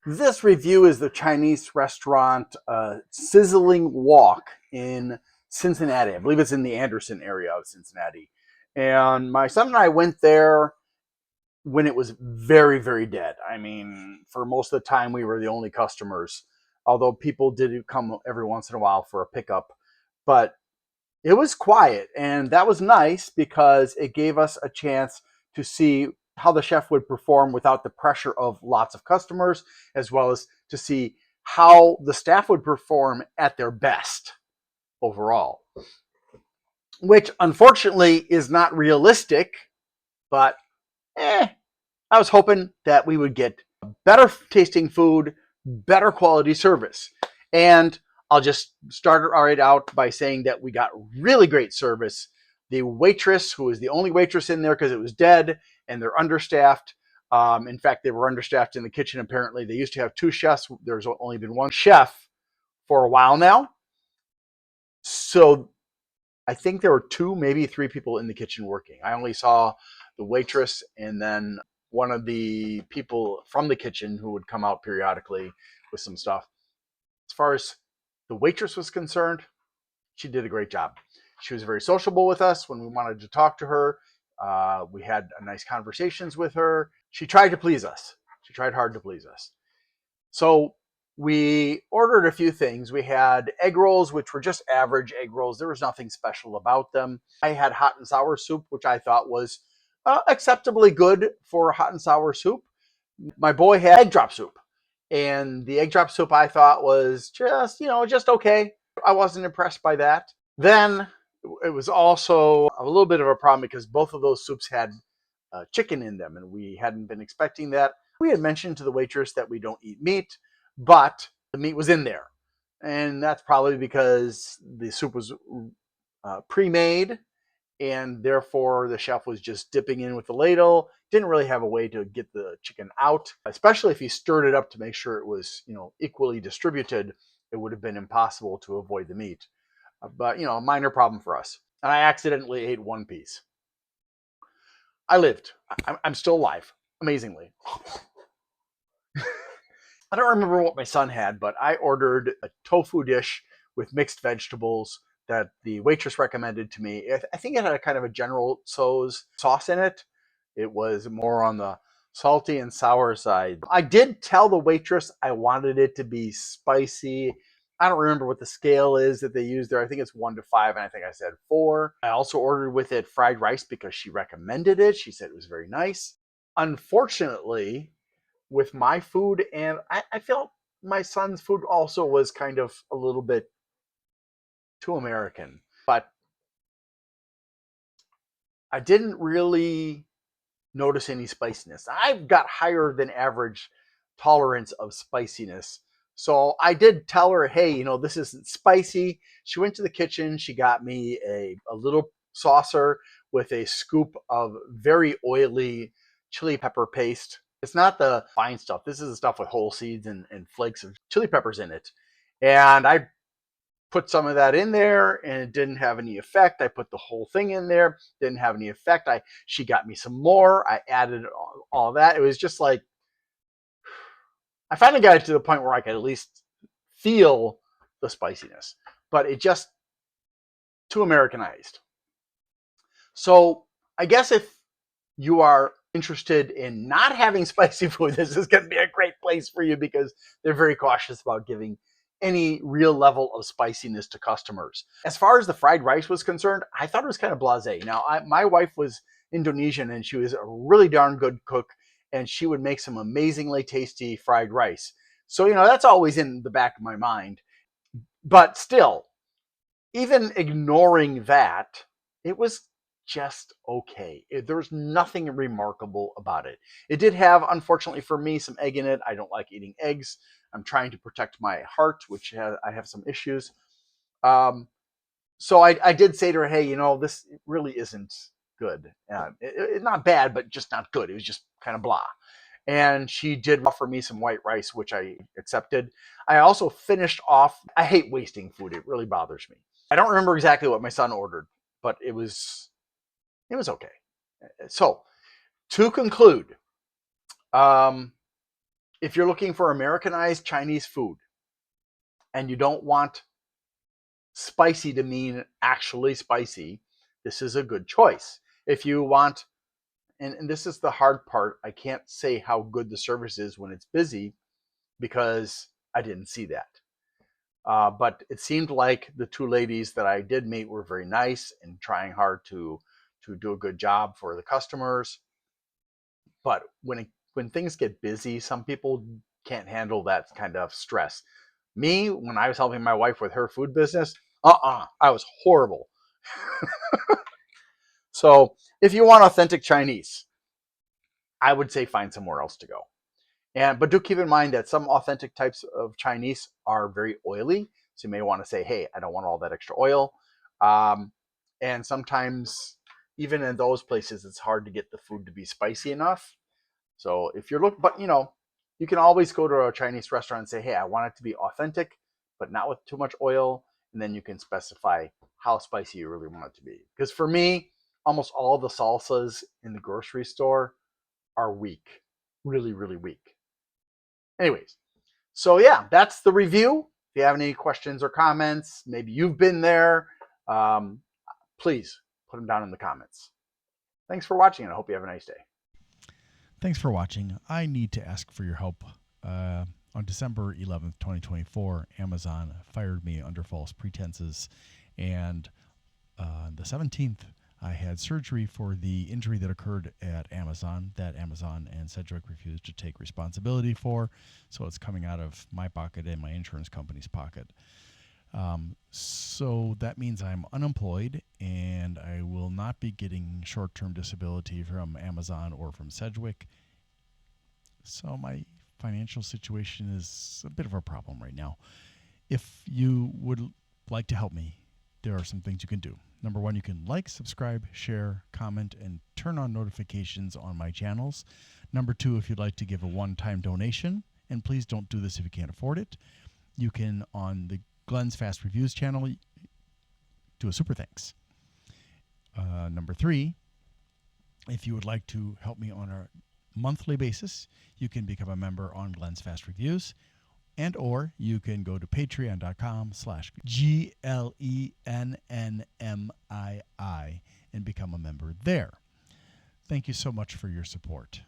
This review is the Chinese restaurant Sizzling Walk in Cincinnati. I believe it's in the Anderson area of Cincinnati. And my son and I went there when it was very, very dead. I mean, for most of the time, we were the only customers, although people did come every once in a while for a pickup. But it was quiet, and that was nice because it gave us a chance to see how the chef would perform without the pressure of lots of customers, as well as to see how the staff would perform at their best overall, which unfortunately is not realistic, but I was hoping that we would get better tasting food, better quality service. And I'll just start right out by saying that we got really great service. The waitress, who was the only waitress in there because it was dead and they're understaffed. In fact, they were understaffed in the kitchen. Apparently, they used to have two chefs. There's only been one chef for a while now. So I think there were two, maybe three people in the kitchen working. I only saw the waitress and then one of the people from the kitchen who would come out periodically with some stuff. As far as the waitress was concerned, she did a great job. She was very sociable with us when we wanted to talk to her. We had nice conversations with her. She tried to please us. She tried hard to please us. So we ordered a few things. We had egg rolls, which were just average egg rolls. There was nothing special about them. I had hot and sour soup, which I thought was acceptably good for hot and sour soup. My boy had egg drop soup, and the egg drop soup I thought was just okay. I wasn't impressed by that. Then it was also a little bit of a problem because both of those soups had chicken in them, and we hadn't been expecting that. We had mentioned to the waitress that we don't eat meat, but the meat was in there. And that's probably because the soup was pre-made, and therefore the chef was just dipping in with the ladle. Didn't really have a way to get the chicken out, especially if he stirred it up to make sure it was, equally distributed. It would have been impossible to avoid the meat. But, a minor problem for us. And I accidentally ate one piece. I lived. I'm still alive, amazingly. I don't remember what my son had, but I ordered a tofu dish with mixed vegetables that the waitress recommended to me. I think it had a kind of a General Tso's sauce in it. It was more on the salty and sour side. I did tell the waitress I wanted it to be spicy. I don't remember what the scale is that they use there. I think it's 1 to 5, and I think I said 4. I also ordered with it fried rice because she recommended it. She said it was very nice. Unfortunately, with my food, and I felt my son's food also was kind of a little bit too American, but I didn't really notice any spiciness. I've got higher than average tolerance of spiciness. So I did tell her, hey, this isn't spicy. She went to the kitchen. She got me a little saucer with a scoop of very oily chili pepper paste. It's not the fine stuff. This is the stuff with whole seeds and flakes of chili peppers in it. And I put some of that in there and it didn't have any effect. I put the whole thing in there, didn't have any effect. She got me some more. I added all that. It was just like I finally got it to the point where I could at least feel the spiciness, but it just too Americanized. So I guess if you are interested in not having spicy food, this is going to be a great place for you because they're very cautious about giving any real level of spiciness to customers. As far as the fried rice was concerned, I thought it was kind of blasé. Now, my wife was Indonesian and she was a really darn good cook, and she would make some amazingly tasty fried rice. So, that's always in the back of my mind. But still, even ignoring that, it was just okay. There's nothing remarkable about it. It did have, unfortunately for me, some egg in it. I don't like eating eggs. I'm trying to protect my heart, which I have some issues. Um, so I did say to her, hey, this really isn't good. It's not bad, but just not good. It was just kind of blah. And she did offer me some white rice, which I accepted. I also finished off, I hate wasting food. It really bothers me. I don't remember exactly what my son ordered, but it was okay. So to conclude, um, If you're looking for Americanized Chinese food and you don't want spicy to mean actually spicy, this is a good choice. If you want, and this is the hard part, I can't say how good the service is when it's busy because I didn't see that. But it seemed like the two ladies that I did meet were very nice and trying hard to do a good job for the customers. But when things get busy, some people can't handle that kind of stress. Me, when I was helping my wife with her food business, I was horrible. So if you want authentic Chinese, I would say find somewhere else to go. But do keep in mind that some authentic types of Chinese are very oily. So you may want to say, hey, I don't want all that extra oil. Um, and sometimes, even in those places, it's hard to get the food to be spicy enough. So if you're looking, but you can always go to a Chinese restaurant and say, hey, I want it to be authentic, but not with too much oil. And then you can specify how spicy you really want it to be. Because for me, almost all the salsas in the grocery store are weak, really, really weak. Anyways, so yeah, that's the review. If you have any questions or comments, maybe you've been there, um, please put them down in the comments. Thanks for watching, and I hope you have a nice day. Thanks for watching. I need to ask for your help. On December 11th, 2024, Amazon fired me under false pretenses. And on the 17th, I had surgery for the injury that occurred at Amazon that Amazon and Sedgwick refused to take responsibility for. So it's coming out of my pocket and my insurance company's pocket. So that means I'm unemployed and I will not be getting short-term disability from Amazon or from Sedgwick. So my financial situation is a bit of a problem right now. If you would like to help me, there are some things you can do. Number one, you can like, subscribe, share, comment, and turn on notifications on my channels. Number two, if you'd like to give a one-time donation, and please don't do this if you can't afford it, you can, on the Glenn's Fast Reviews channel, do a super thanks. Number three, if you would like to help me on a monthly basis, you can become a member on Glenn's Fast Reviews, and or you can go to patreon.com/GLENNMII and become a member there. Thank you so much for your support.